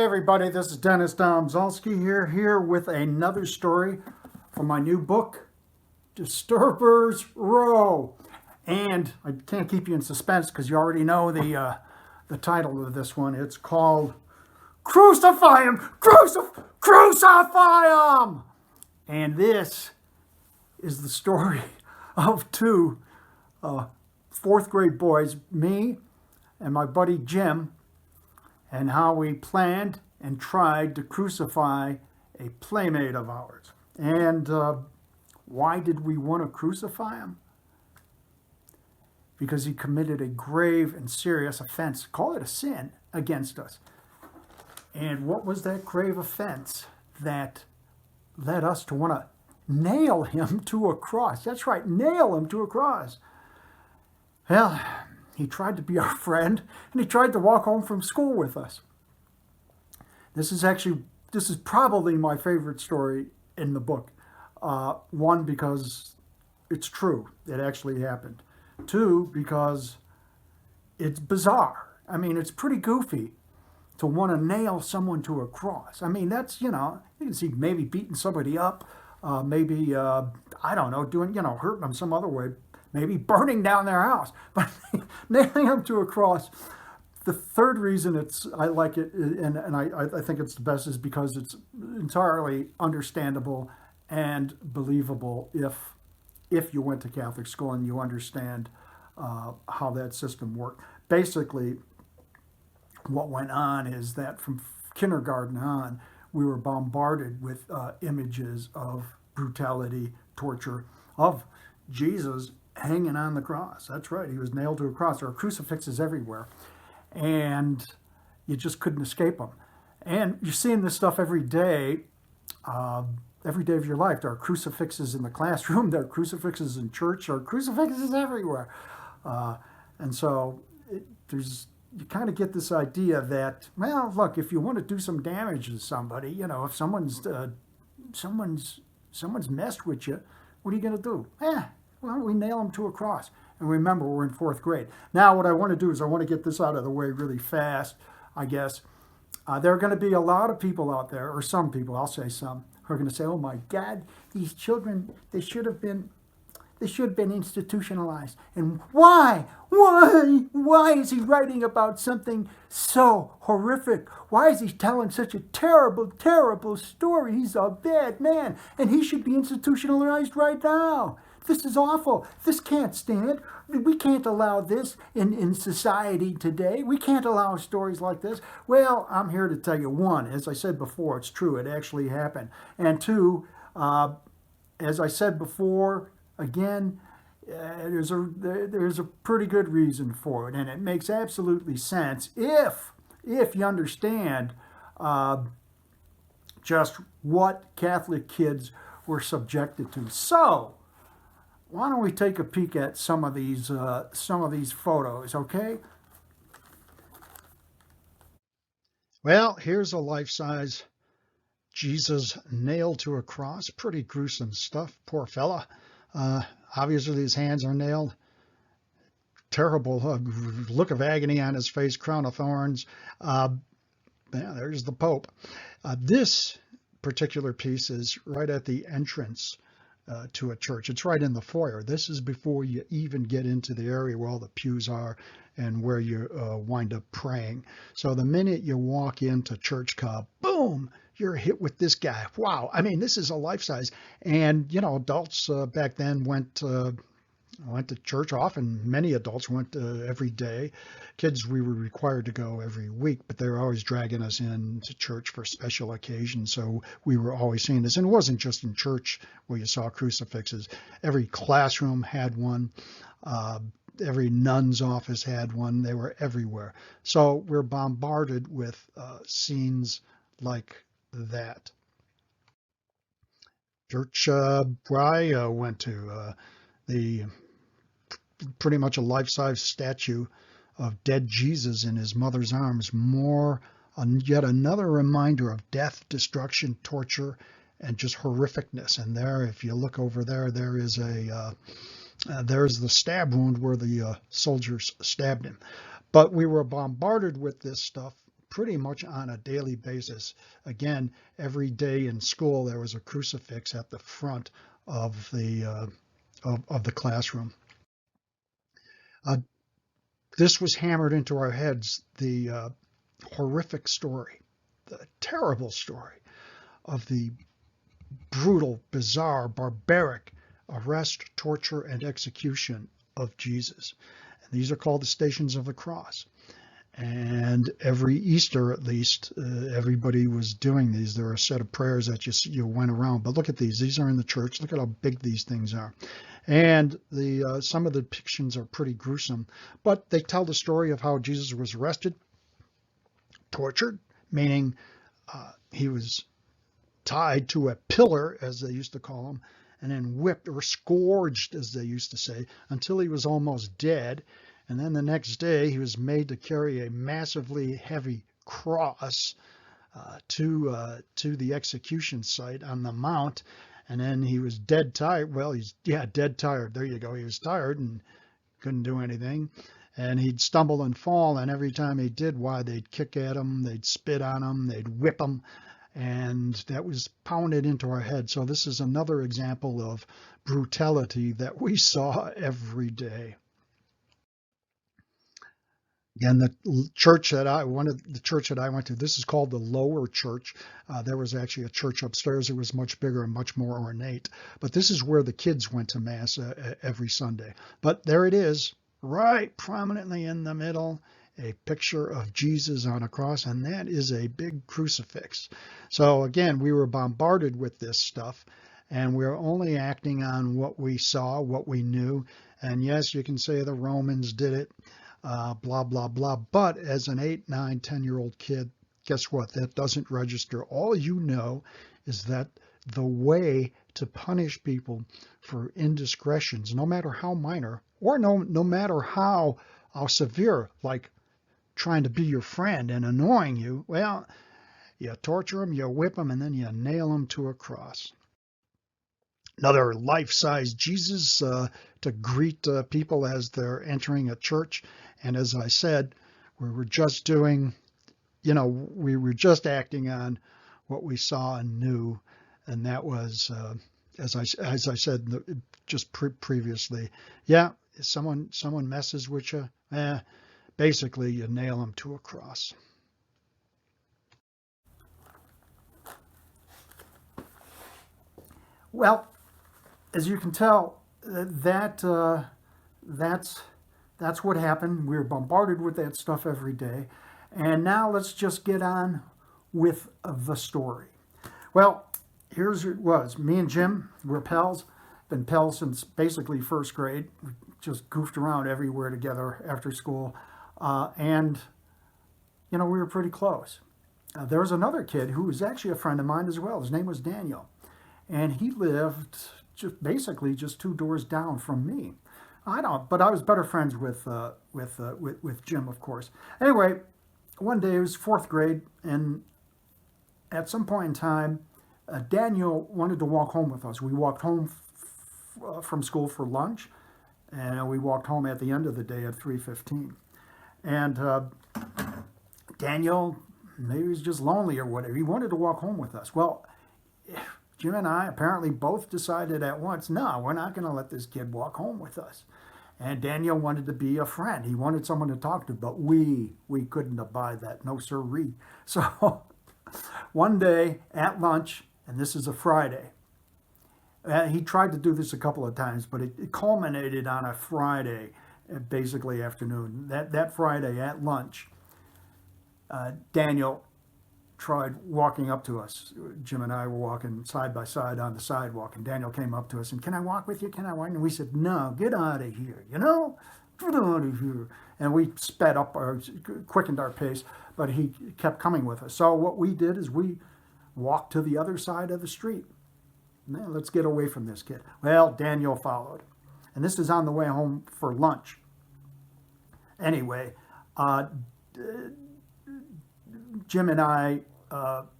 Hey everybody, this is Dennis Domzalski here with another story from my new book, Disturbers Row. And I can't keep you in suspense because you already know the title of this one. It's called Crucify Him! Crucify Him! And this is the story of two fourth grade boys, me and my buddy Jim, and how we planned and tried to crucify a playmate of ours. And why did we want to crucify him? Because he committed a grave and serious offense, call it a sin, against us. And what was that grave offense that led us to want to nail him to a cross? That's right, nail him to a cross. Well, he tried to be our friend, and he tried to walk home from school with us. This is probably my favorite story in the book. One, because it's true. It actually happened. Two, because it's bizarre. I mean, it's pretty goofy to want to nail someone to a cross. I mean, that's, you can see maybe beating somebody up, maybe, I don't know, doing, hurting them some other way. Maybe burning down their house, but nailing them to a cross. The third reason I like it, and I think it's the best, is because it's entirely understandable and believable if you went to Catholic school and you understand how that system worked. Basically, what went on is that from kindergarten on, we were bombarded with images of brutality, torture, of Jesus hanging on the cross. That's right, he was nailed to a cross. There are crucifixes everywhere, and you just couldn't escape them. And you're seeing this stuff every day of your life. There are crucifixes in the classroom, there are crucifixes in church, there are crucifixes everywhere. And so you kind of get this idea that, well, look, if you want to do some damage to somebody, if someone's messed with you, what are you going to do? Well, we nail them to a cross. And remember, we're in fourth grade. Now, what I want to do is I want to get this out of the way really fast, I guess. There are going to be a lot of people out there, or some people, I'll say some, who are going to say, oh my God, these children, they should have been institutionalized. And why? Why is he writing about something so horrific? Why is he telling such a terrible, terrible story? He's a bad man, and he should be institutionalized right now. This is awful. This can't stand. We can't allow this in society today. We can't allow stories like this. Well, I'm here to tell you, one, as I said before, it's true. It actually happened. And two, as I said before, again, there's a pretty good reason for it, and it makes absolutely sense if you understand just what Catholic kids were subjected to. So, why don't we take a peek at some of these photos, okay? Well, here's a life-size Jesus nailed to a cross. Pretty gruesome stuff. Poor fella. Obviously, his hands are nailed. Terrible look of agony on his face, crown of thorns. There's the Pope. This particular piece is right at the entrance to a church. It's right in the foyer. This is before you even get into the area where all the pews are and where you wind up praying. So the minute you walk into church, boom, you're hit with this guy. Wow. I mean, this is a life size. And, adults back then went to church often. Many adults went every day. Kids, we were required to go every week, but they were always dragging us into church for special occasions. So we were always seeing this. And it wasn't just in church where you saw crucifixes. Every classroom had one. Every nun's office had one. They were everywhere. So we're bombarded with scenes like that. Church where I went to, the pretty much a life-size statue of dead Jesus in his mother's arms. Yet another reminder of death, destruction, torture, and just horrificness. And there, if you look over there, there is there's the stab wound where the soldiers stabbed him. But we were bombarded with this stuff pretty much on a daily basis. Again, every day in school there was a crucifix at the front of the classroom. This was hammered into our heads, the horrific story, the terrible story of the brutal, bizarre, barbaric arrest, torture, and execution of Jesus. And these are called the Stations of the Cross. And every Easter, at least, everybody was doing these. There are a set of prayers that you went around. But look at these. These are in the church. Look at how big these things are. And some of the depictions are pretty gruesome. But they tell the story of how Jesus was arrested, tortured, meaning he was tied to a pillar, as they used to call him, and then whipped or scourged, as they used to say, until he was almost dead. And then the next day he was made to carry a massively heavy cross to the execution site on the mount. And then he was dead tired. Well, dead tired. There you go. He was tired and couldn't do anything. And he'd stumble and fall. And every time he did, they'd kick at him, they'd spit on him, they'd whip him. And that was pounded into our head. So this is another example of brutality that we saw every day. Again, the church that I went to, this is called the lower church. There was actually a church upstairs. It was much bigger and much more ornate. But this is where the kids went to Mass every Sunday. But there it is, right prominently in the middle, a picture of Jesus on a cross, and that is a big crucifix. So again, we were bombarded with this stuff, and we're only acting on what we saw, what we knew. And yes, you can say the Romans did it. Blah, blah, blah. But as an 8, 9, 10-year-old kid, guess what? That doesn't register. All you know is that the way to punish people for indiscretions, no matter how minor, or no matter how severe, like trying to be your friend and annoying you, well, you torture them, you whip them, and then you nail them to a cross. Another life-size Jesus to greet people as they're entering a church. And as I said, we were just acting on what we saw and knew. And that was, as I said just previously, if someone messes with you, basically you nail them to a cross. Well, as you can tell, that's what happened. We were bombarded with that stuff every day. And now let's just get on with the story. Well, here's it was. Me and Jim were pals. Been pals since basically first grade. We just goofed around everywhere together after school. And we were pretty close. There was another kid who was actually a friend of mine as well. His name was Daniel. And he lived just 2 doors down from me. But I was better friends with Jim, of course. Anyway, one day it was 4th grade, and at some point in time, Daniel wanted to walk home with us. We walked home from school for lunch, and we walked home at the end of the day at 3:15. And Daniel, maybe he was just lonely or whatever. He wanted to walk home with us. Well, Jim and I apparently both decided at once, no, we're not going to let this kid walk home with us. And Daniel wanted to be a friend. He wanted someone to talk to, but we couldn't abide that. No sirree. So one day at lunch, and this is a Friday, he tried to do this a couple of times, but it culminated on a Friday, basically afternoon. That Friday at lunch, Daniel tried walking up to us. Jim and I were walking side by side on the sidewalk, and Daniel came up to us and, can I walk with you? Can I walk? And we said, no, get out of here, get out of here. And we sped up, or quickened our pace, but he kept coming with us. So what we did is we walked to the other side of the street. Man, let's get away from this kid. Well, Daniel followed. And this is on the way home for lunch. Anyway, Jim and I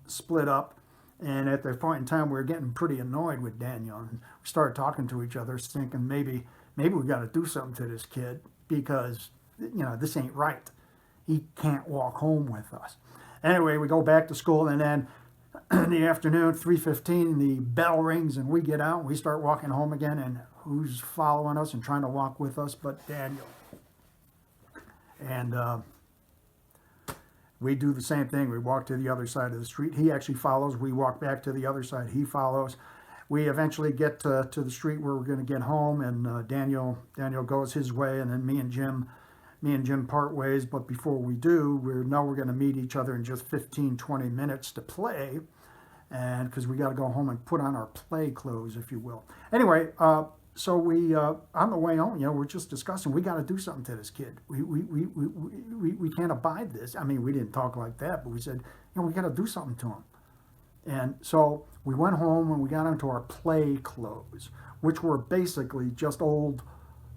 split up, and at that point in time, we were getting pretty annoyed with Daniel, and we started talking to each other, thinking maybe we got to do something to this kid, because this ain't right. He can't walk home with us. Anyway, we go back to school, and then in the afternoon, 3:15, the bell rings, and we get out, and we start walking home again, and who's following us and trying to walk with us but Daniel? And we do the same thing. We walk to the other side of the street. He actually follows. We walk back to the other side. He follows. We eventually get to the street where we're going to get home, and Daniel goes his way, and then me and Jim part ways. But before we do, we're going to meet each other in just 15, 20 minutes to play, and because we got to go home and put on our play clothes, if you will. Anyway, so we on the way home, we're just discussing, we got to do something to this kid. We can't abide this. I mean, we didn't talk like that, but we said, we got to do something to him. And so we went home and we got into our play clothes, which were basically just old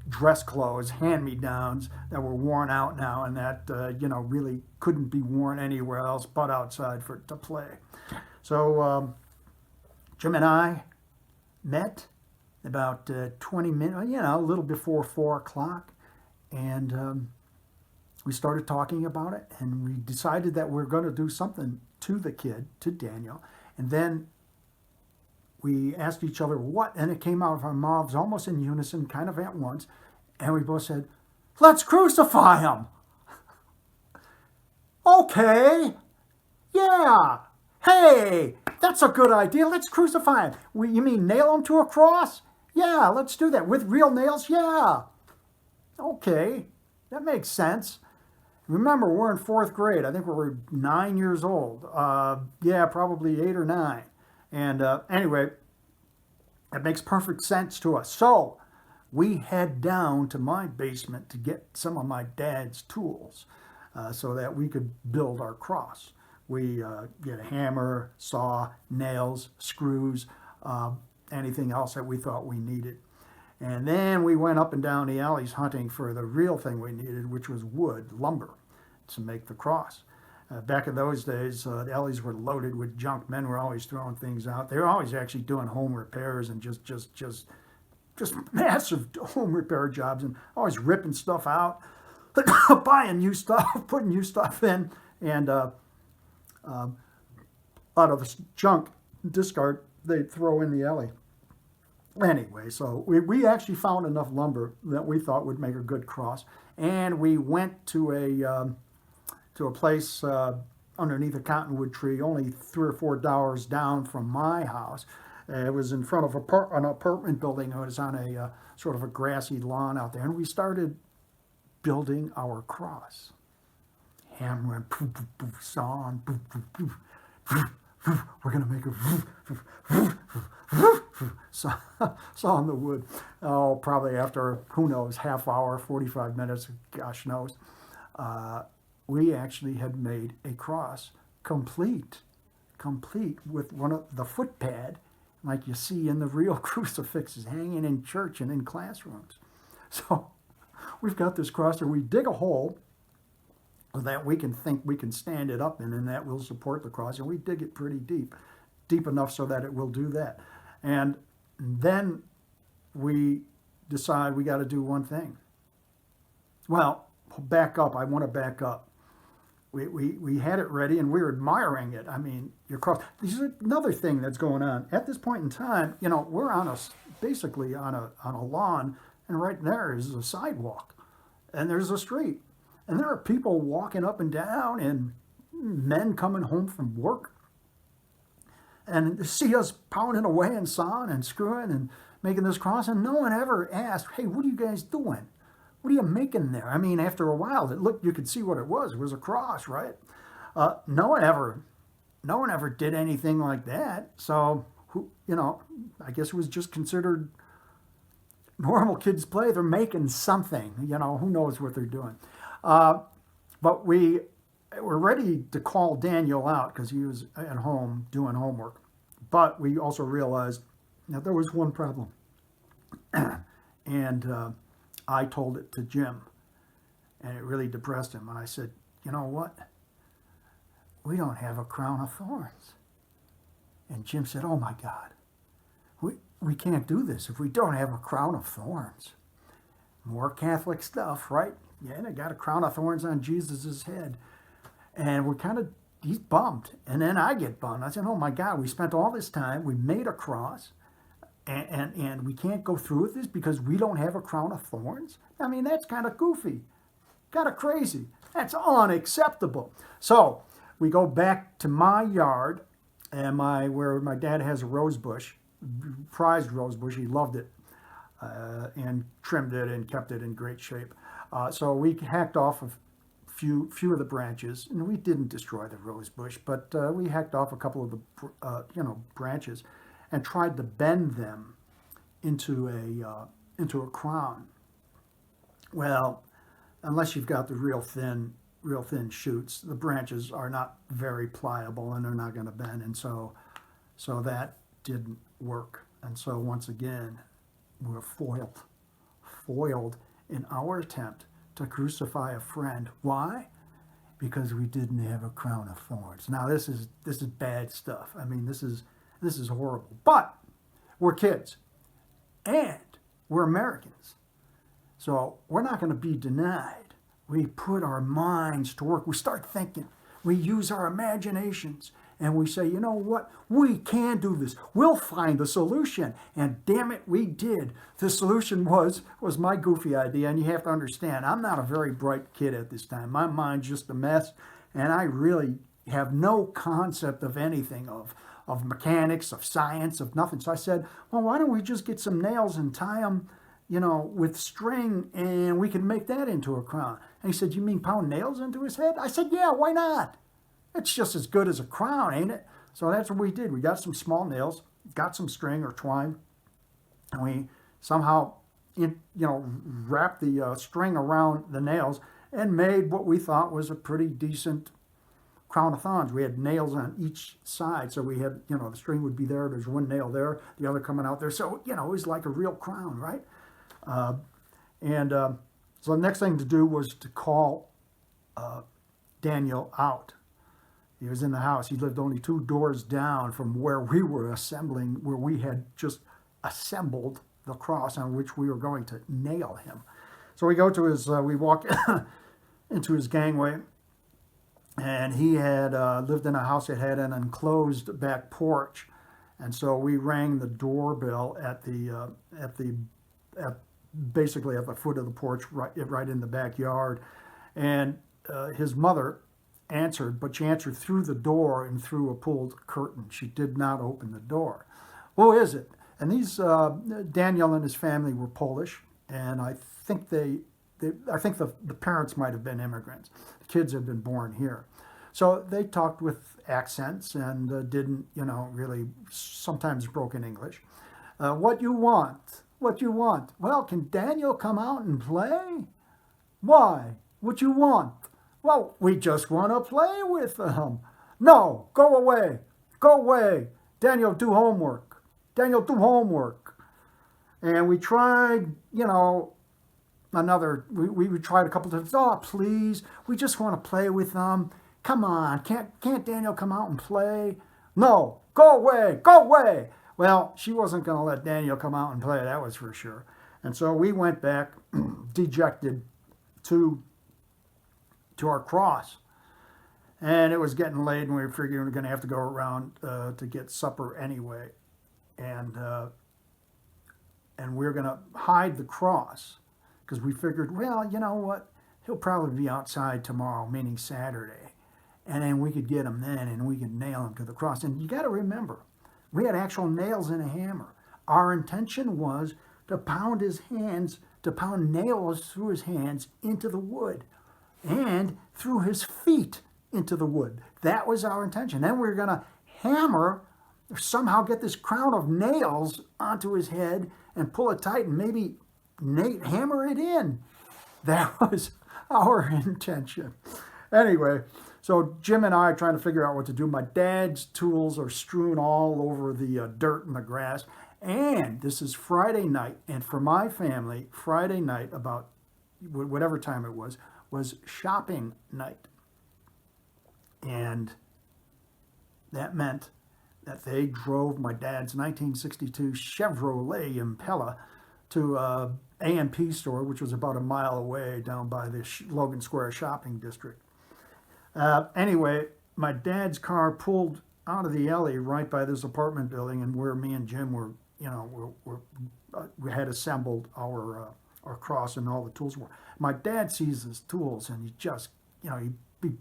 dress clothes, hand-me-downs that were worn out now, and that really couldn't be worn anywhere else but outside to play. So Jim and I met about 20 minutes, a little before 4 o'clock, and we started talking about it, and we decided that we're going to do something to the kid, to Daniel, and then we asked each other what, and it came out of our mouths almost in unison, kind of at once, and we both said, "Let's crucify him." Okay, yeah, hey, that's a good idea. Let's crucify him. You mean nail him to a cross? Yeah, let's do that. With real nails? Yeah. Okay, that makes sense. Remember, we're in 4th grade. I think we were 9 years old. Yeah, probably 8 or 9. And anyway, it makes perfect sense to us. So we head down to my basement to get some of my dad's tools so that we could build our cross. We get a hammer, saw, nails, screws, anything else that we thought we needed. And then we went up and down the alleys hunting for the real thing we needed, which was wood, lumber, to make the cross. Back in those days, the alleys were loaded with junk. Men were always throwing things out. They were always actually doing home repairs and just massive home repair jobs, and always ripping stuff out, buying new stuff, putting new stuff in, and out of the junk, discard, they'd throw in the alley. Anyway, so we actually found enough lumber that we thought would make a good cross, and we went to a place underneath a cottonwood tree, only 3 or 4 doors down from my house. It was in front of an apartment building. It was on a sort of a grassy lawn out there, and we started building our cross. Hammering, poof, poof, poof, sawing, poof, poof, poof, poof, poof. We're gonna make a sawing the wood. Oh, probably after, who knows, half hour, 45 minutes, gosh knows. We actually had made a cross complete with one of the foot pad, like you see in the real crucifixes hanging in church and in classrooms. So we've got this cross, and we dig a hole so that we can think we can stand it up in, and that will support the cross. And we dig it pretty deep enough so that it will do that. And then we decide we got to do one thing. Well, back up. I want to back up. We had it ready, and we were admiring it. I mean, your cross. This is another thing that's going on at this point in time. We're basically on a lawn, and right there is a sidewalk, and there's a street, and there are people walking up and down, and men coming home from work, and they see us pounding away and sawing and screwing and making this cross, and no one ever asked, "Hey, what are you guys doing? What are you making there?" I mean, after a while, you could see what it was. It was a cross, right? No one ever did anything like that. So, I guess it was just considered normal kids play. They're making something. Who knows what they're doing? But we were ready to call Daniel out because he was at home doing homework. But we also realized that there was one problem, and I told it to Jim, and it really depressed him. And I said, "You know what? We don't have a crown of thorns." And Jim said, "Oh my God, we can't do this if we don't have a crown of thorns." More Catholic stuff, right? Yeah, they got a crown of thorns on Jesus's head. And we're kind of, he's bummed. And then I get bummed. I said, oh my God, we spent all this time, we made a cross, and we can't go through with this because we don't have a crown of thorns? I mean, that's kind of goofy, kind of crazy. That's unacceptable. So we go back to my yard, and where my dad has a rose bush, prized rose bush. He loved it, and trimmed it and kept it in great shape. So we hacked off a few of the branches, and we didn't destroy the rose bush, but we hacked off a couple of the branches, and tried to bend them into a crown. Well, unless you've got the real thin shoots, the branches are not very pliable and they're not going to bend, and so that didn't work. And so once again, we're foiled in our attempt to crucify a friend. Why? Because we didn't have a crown of thorns. Now this is bad stuff. I mean, this is horrible. But we're kids, and we're Americans, so we're not going to be denied. We put our minds to work. We start thinking. We use our imaginations. And we say, you know what? We can do this. We'll find the solution. And damn it, we did. The solution was my goofy idea. And you have to understand, I'm not a very bright kid at this time. My mind's just a mess. And I really have no concept of anything, of mechanics, of science, of nothing. So I said, well, why don't we just get some nails and tie them, with string, and we can make that into a crown. And he said, you mean pound nails into his head? I said, yeah, why not? It's just as good as a crown, ain't it? So that's what we did. We got some small nails, got some string or twine, and we somehow, wrapped the string around the nails and made what we thought was a pretty decent crown of thorns. We had nails on each side, so we had, the string would be there. There's one nail there, the other coming out there. So, it was like a real crown, right? So the next thing to do was to call Daniel out. He was in the house. He lived only 2 doors down from where we were assembling, where we had just assembled the cross on which we were going to nail him. So we go to we walk into his gangway, and he had lived in a house that had an enclosed back porch. And so we rang the doorbell basically at the foot of the porch, right in the backyard. And his mother answered, but she answered through the door and through a pulled curtain. She did not open the door. Who is it? And these Daniel and his family were Polish, and I think the parents might have been immigrants. The kids had been born here, so they talked with accents and didn't, really sometimes broken English. What you want? What you want? Well, can Daniel come out and play? Why? What you want? Well, we just want to play with him. No, go away. Go away. Daniel, do homework. Daniel, do homework. And we tried, we tried a couple of times. Oh, please, we just want to play with them. Come on, can't Daniel come out and play? No, go away, go away. Well, she wasn't going to let Daniel come out and play, that was for sure. And so we went back, dejected, to our cross. And it was getting late, and we were figuring we were going to have to go around to get supper anyway. And we were going to hide the cross, because we figured, well, you know what? He'll probably be outside tomorrow, meaning Saturday. And then we could get him then, and we could nail him to the cross. And you got to remember, we had actual nails and a hammer. Our intention was to pound nails through his hands into the wood, and through his feet into the wood. That was our intention. Then we were going to hammer, or somehow get this crown of nails onto his head and pull it tight and maybe hammer it in. That was our intention. Anyway, so Jim and I are trying to figure out what to do. My dad's tools are strewn all over the dirt and the grass. And this is Friday night. And for my family, Friday night, about whatever time it was shopping night. And that meant that they drove my dad's 1962 Chevrolet Impala to A&P store, which was about a mile away down by the Logan Square shopping district. Anyway, my dad's car pulled out of the alley right by this apartment building, and where me and Jim were, we had assembled our cross and all the tools were. My dad sees his tools, and he just, he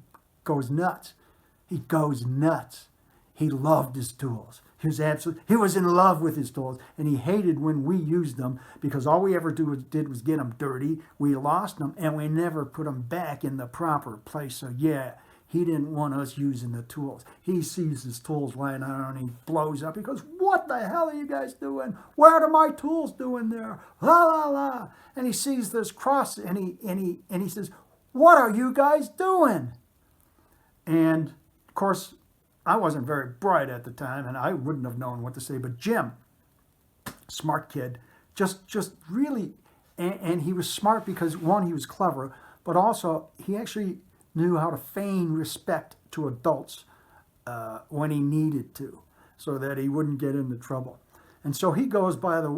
goes nuts. He goes nuts. He loved his tools. He was in love with his tools, and he hated when we used them because all we ever did was get them dirty. We lost them, and we never put them back in the proper place. So yeah, he didn't want us using the tools. He sees his tools lying around, and he blows up. He goes, "What the hell are you guys doing? What are my tools doing there? La la la!" And he sees this cross, and he says, "What are you guys doing?" And of course, I wasn't very bright at the time, and I wouldn't have known what to say. But Jim, smart kid, just really, and he was smart because, one, he was clever, but also he actually knew how to feign respect to adults when he needed to, so that he wouldn't get into trouble. And so he goes by the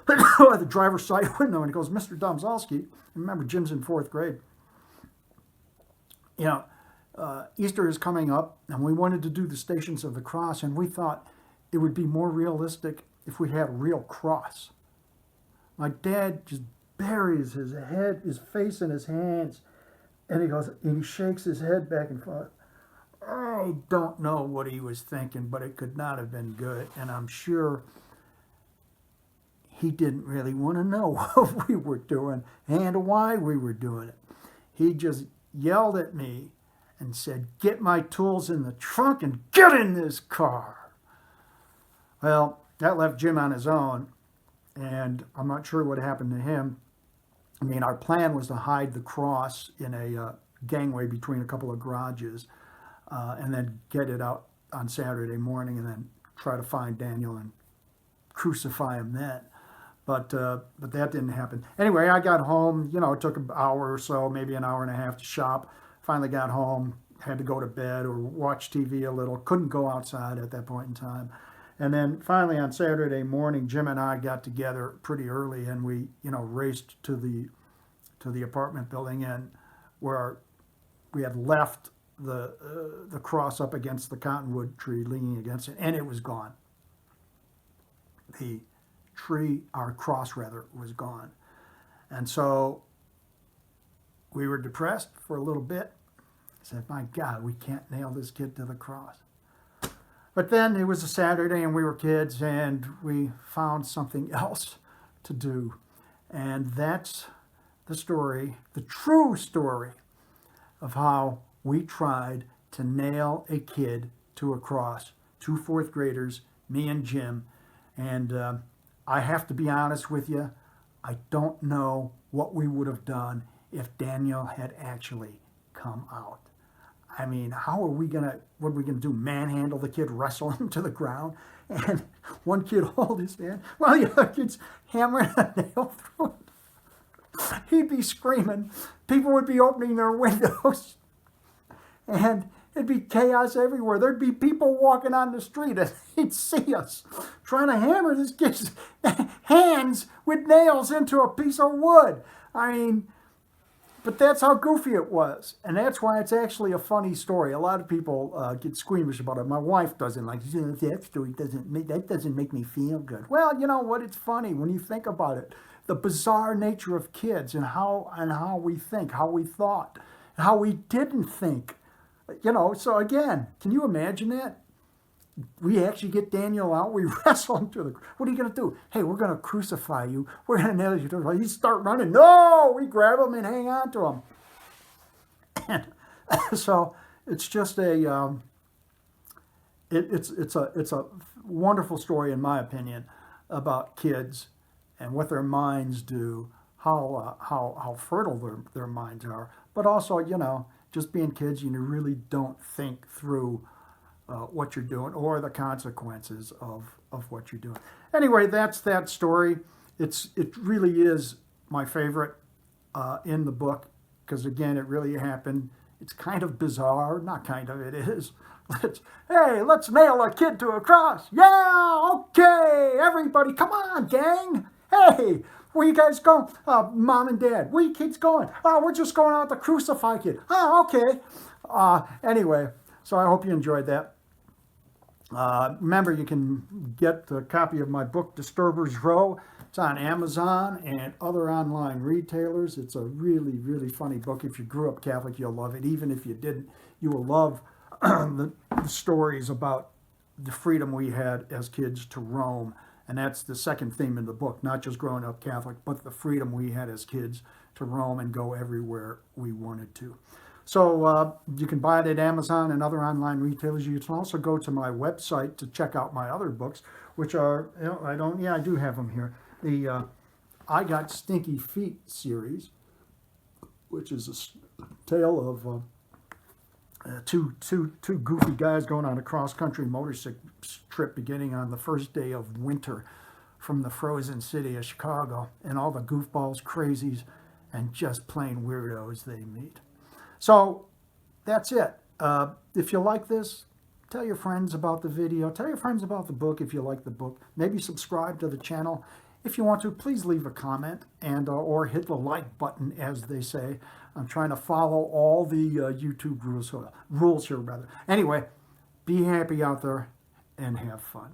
the driver's side window and he goes, "Mr. Domzalski," remember Jim's in 4th grade, Easter is coming up, and we wanted to do the Stations of the Cross, and we thought it would be more realistic if we had a real cross. My dad just buries his face in his hands, and he shakes his head back and forth. I don't know what he was thinking, but it could not have been good, and I'm sure he didn't really want to know what we were doing and why we were doing it. He just yelled at me and said, "Get my tools in the trunk and get in this car." Well, that left Jim on his own, and I'm not sure what happened to him. I mean, our plan was to hide the cross in a gangway between a couple of garages, and then get it out on Saturday morning, and then try to find Daniel and crucify him then. But that didn't happen. Anyway, I got home. It took an hour or so, maybe an hour and a half to shop. Finally got home, had to go to bed or watch TV a little. Couldn't go outside at that point in time. And then finally on Saturday morning, Jim and I got together pretty early, and we, raced to the apartment building, and where we had left the cross up against the cottonwood tree, leaning against it, and it was gone. The tree, our cross rather, was gone. And so we were depressed for a little bit. I said, "My God, we can't nail this kid to the cross." But then it was a Saturday and we were kids, and we found something else to do. And that's the story, the true story, of how we tried to nail a kid to a cross. 2 4th graders, me and Jim. And I have to be honest with you, I don't know what we would have done if Daniel had actually come out. I mean, what are we gonna do? Manhandle the kid, wrestle him to the ground, and one kid hold his hand while the other kid's hammering a nail through it? He'd be screaming. People would be opening their windows, and it'd be chaos everywhere. There'd be people walking on the street, and they'd see us trying to hammer this kid's hands with nails into a piece of wood. I mean, but that's how goofy it was, and that's why it's actually a funny story. A lot of people get squeamish about it. My wife doesn't like that story. That doesn't make me feel good. Well, you know what? It's funny when you think about it. The bizarre nature of kids and how we think, how we thought, how we didn't think. So again, can you imagine that? We actually get Daniel out. We wrestle him to the. What are you going to do? Hey, we're going to crucify you. We're going to nail you to the cross. You start running. No, we grab him and hang on to him. And so it's just a. It's a wonderful story, in my opinion, about kids and what their minds do, how fertile their minds are, but also just being kids, you really don't think through what you're doing or the consequences of what you're doing. Anyway, that's that story. It really is my favorite in the book because, again, it really happened. It's kind of bizarre. Not kind of, it is. Let's nail a kid to a cross. Yeah, okay, everybody, come on, gang. Hey, where you guys going? Mom and Dad, where you kids going? Oh, we're just going out to crucify kid. Oh, okay. Anyway, So I hope you enjoyed that. Remember, you can get a copy of my book, Disturbers Row. It's on Amazon and other online retailers. It's a really, really funny book. If you grew up Catholic, you'll love it. Even if you didn't, you will love the stories about the freedom we had as kids to roam. And that's the second theme in the book, not just growing up Catholic, but the freedom we had as kids to roam and go everywhere we wanted to. So you can buy it at Amazon and other online retailers. You can also go to my website to check out my other books, which are, I do have them here. The I Got Stinky Feet series, which is a tale of two goofy guys going on a cross-country motorcycle trip beginning on the first day of winter from the frozen city of Chicago, and all the goofballs, crazies, and just plain weirdos they meet. So that's it. If you like this, tell your friends about the video. Tell your friends about the book if you like the book. Maybe subscribe to the channel. If you want to, please leave a comment and or hit the like button, as they say. I'm trying to follow all the YouTube rules here, rather. Anyway, be happy out there and have fun.